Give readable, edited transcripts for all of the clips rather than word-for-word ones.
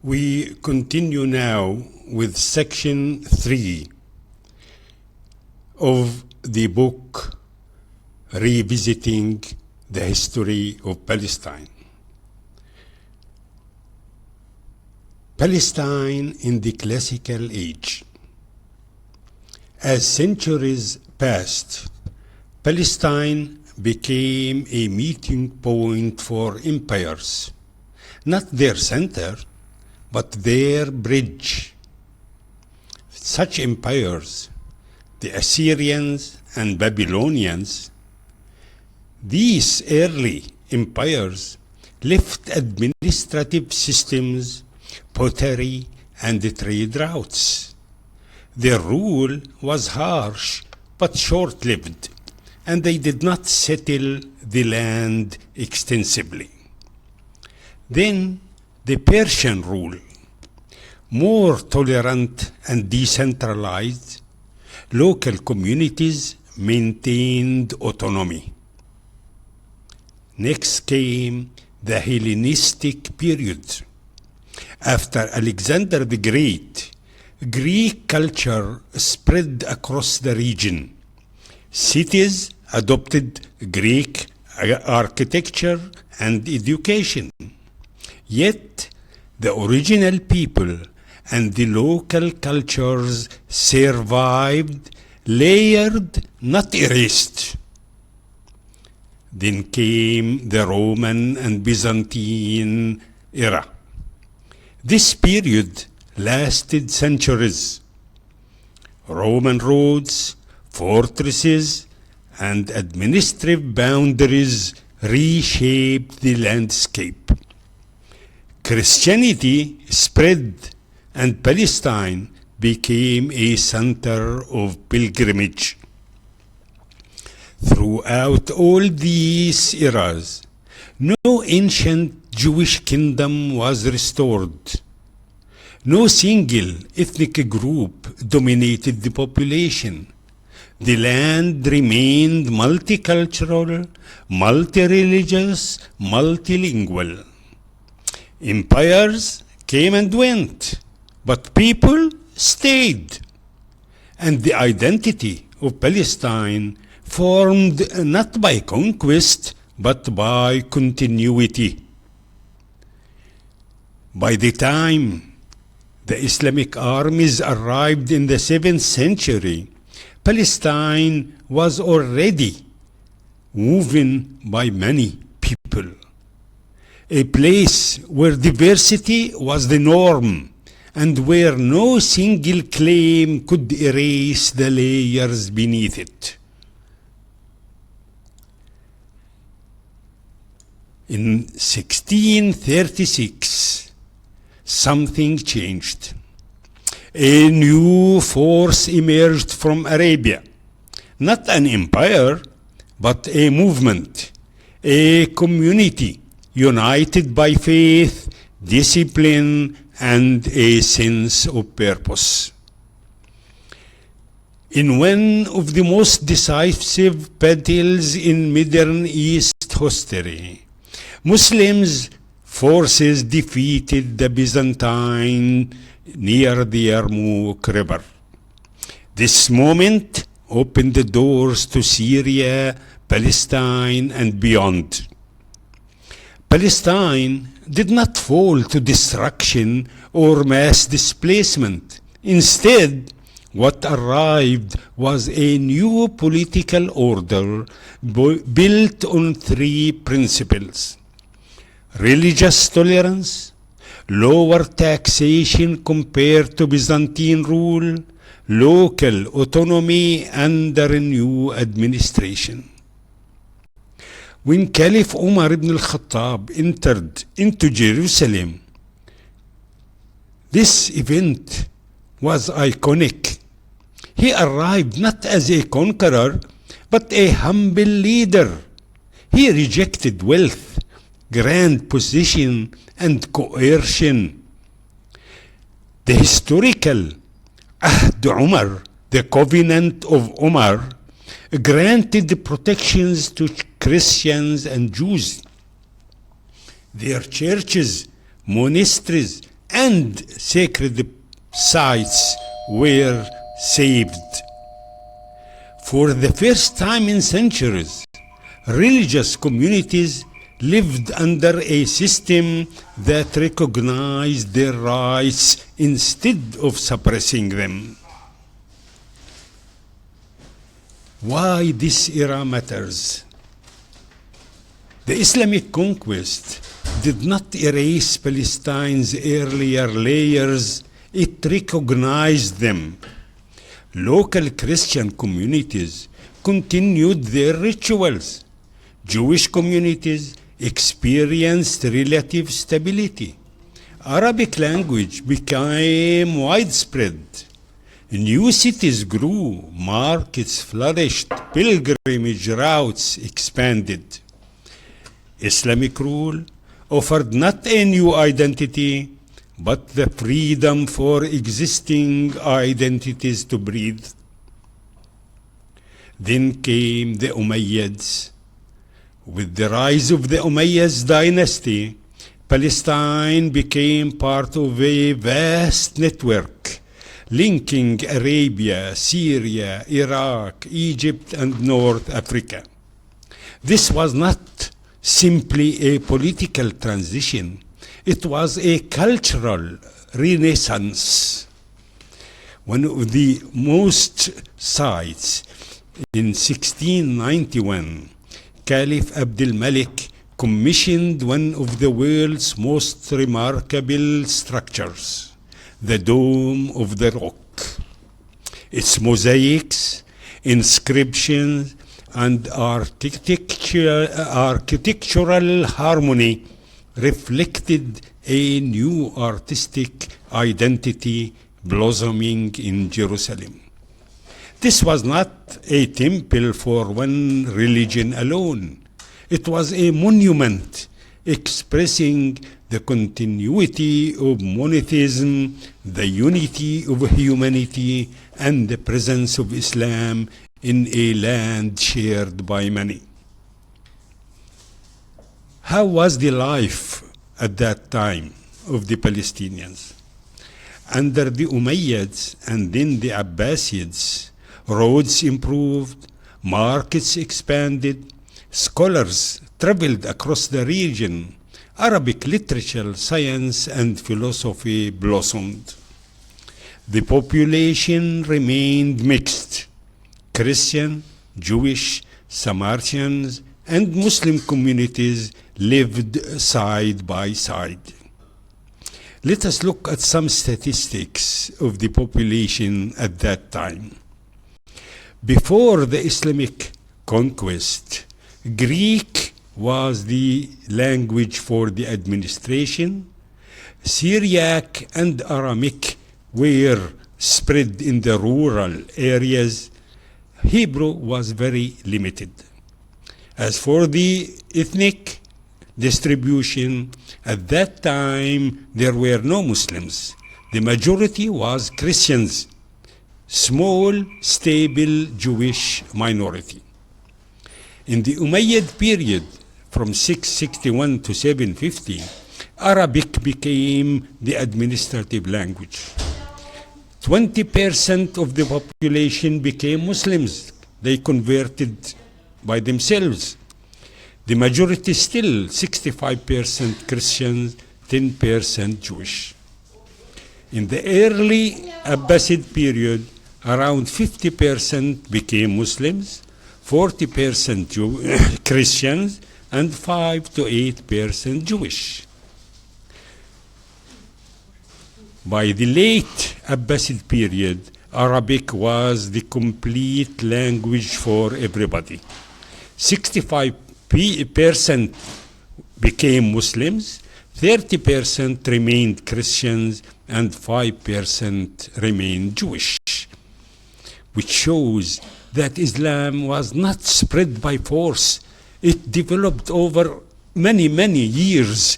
We continue now with section 3 of the book Revisiting the History of Palestine. Palestine in the Classical Age. As centuries passed, Palestine became a meeting point for empires, not their center, but their bridge. Such empires, the Assyrians and Babylonians, these early empires left administrative systems, pottery, and trade routes. Their rule was harsh but short-lived, and they did not settle the land extensively. Then the Persian rule, more tolerant and decentralized, local communities maintained autonomy. Next came the Hellenistic period. After Alexander the Great, Greek culture spread across the region. Cities adopted Greek architecture and education. Yet, the original people and the local cultures survived, layered, not erased. Then came the Roman and Byzantine era. This period lasted centuries. Roman roads, fortresses, and administrative boundaries reshaped the landscape. Christianity spread, and Palestine became a center of pilgrimage. Throughout all these eras, no ancient Jewish kingdom was restored. No single ethnic group dominated the population. The land remained multicultural, multi-religious, multilingual. Empires came and went, but people stayed. And the identity of Palestine formed not by conquest, but by continuity. By the time the Islamic armies arrived in the 7th century, Palestine was already woven by many people. A place where diversity was the norm and where no single claim could erase the layers beneath it. In 1636, something changed. A new force emerged from Arabia. Not an empire, but a movement, a community united by faith, discipline, and a sense of purpose. In one of the most decisive battles in Middle East history, Muslims forces defeated the Byzantine near the Yarmouk River. This moment opened the doors to Syria, Palestine, and beyond. Palestine did not fall to destruction or mass displacement. Instead, what arrived was a new political order built on 3 principles: religious tolerance, lower taxation compared to Byzantine rule, local autonomy under a new administration. When Caliph Umar ibn al-Khattab entered into Jerusalem, this event was iconic. He arrived not as a conqueror, but a humble leader. He rejected wealth, grand position, and coercion. The historical Ahd Umar, the covenant of Umar, granted protections to Christians and Jews. Their churches, monasteries, and sacred sites were saved. For the first time in centuries, religious communities lived under a system that recognized their rights instead of suppressing them. Why this era matters? The Islamic conquest did not erase Palestine's earlier layers, it recognized them. Local Christian communities continued their rituals. Jewish communities experienced relative stability. Arabic language became widespread. New cities grew, markets flourished, pilgrimage routes expanded. Islamic rule offered not a new identity, but the freedom for existing identities to breathe. Then came the Umayyads. With the rise of the Umayyad dynasty, Palestine became part of a vast network linking Arabia, Syria, Iraq, Egypt, and North Africa. This was not simply a political transition, it was a cultural renaissance. One of the most sites in 1691, Caliph Abdul Malik commissioned one of the world's most remarkable structures, the Dome of the Rock. Its mosaics, inscriptions, and architectural harmony reflected a new artistic identity blossoming in Jerusalem. This was not a temple for one religion alone. It was a monument expressing the continuity of monotheism, the unity of humanity, and the presence of Islam in a land shared by many. How was the life at that time of the Palestinians? Under the Umayyads and then the Abbasids, roads improved, markets expanded, scholars traveled across the region, Arabic literature, science, and philosophy blossomed. The population remained mixed. Christian, Jewish, Samaritans, and Muslim communities lived side by side. Let us look at some statistics of the population at that time. Before the Islamic conquest, Greek was the language for the administration. Syriac and Aramaic were spread in the rural areas. Hebrew was very limited. As for the ethnic distribution, at that time there were no Muslims. The majority was Christians, small, stable Jewish minority. In the Umayyad period, from 661 to 750, Arabic became the administrative language. 20% of the population became Muslims. They converted by themselves. The majority still 65% Christians, 10% Jewish. In the early Abbasid period, around 50% became Muslims, 40% Christians, and 5 to 8% Jewish. By the late Abbasid period, Arabic was the complete language for everybody. 65% became Muslims, 30% remained Christians, and 5% remained Jewish, which shows that Islam was not spread by force. It developed over many years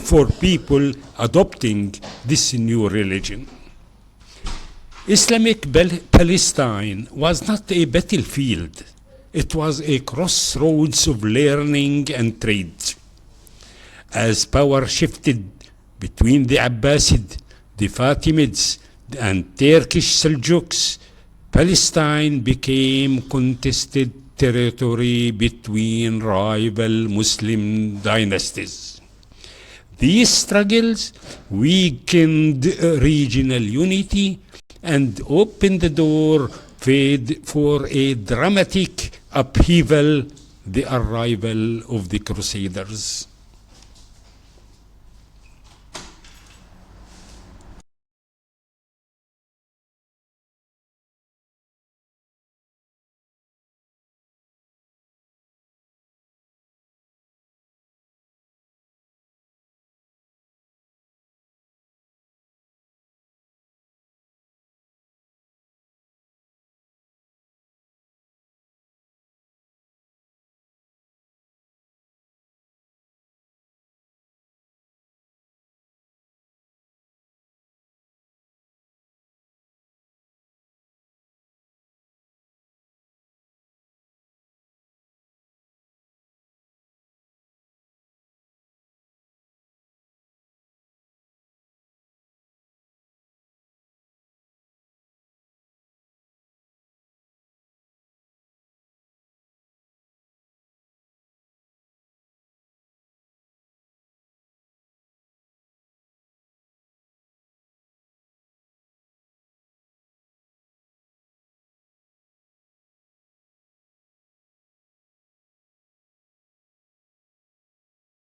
for people adopting this new religion. Islamic Palestine was not a battlefield. It was a crossroads of learning and trade. As power shifted between the Abbasid, the Fatimids, and Turkish Seljuks, Palestine became contested territory between rival Muslim dynasties. These struggles weakened regional unity and opened the door for a dramatic upheaval, the arrival of the Crusaders.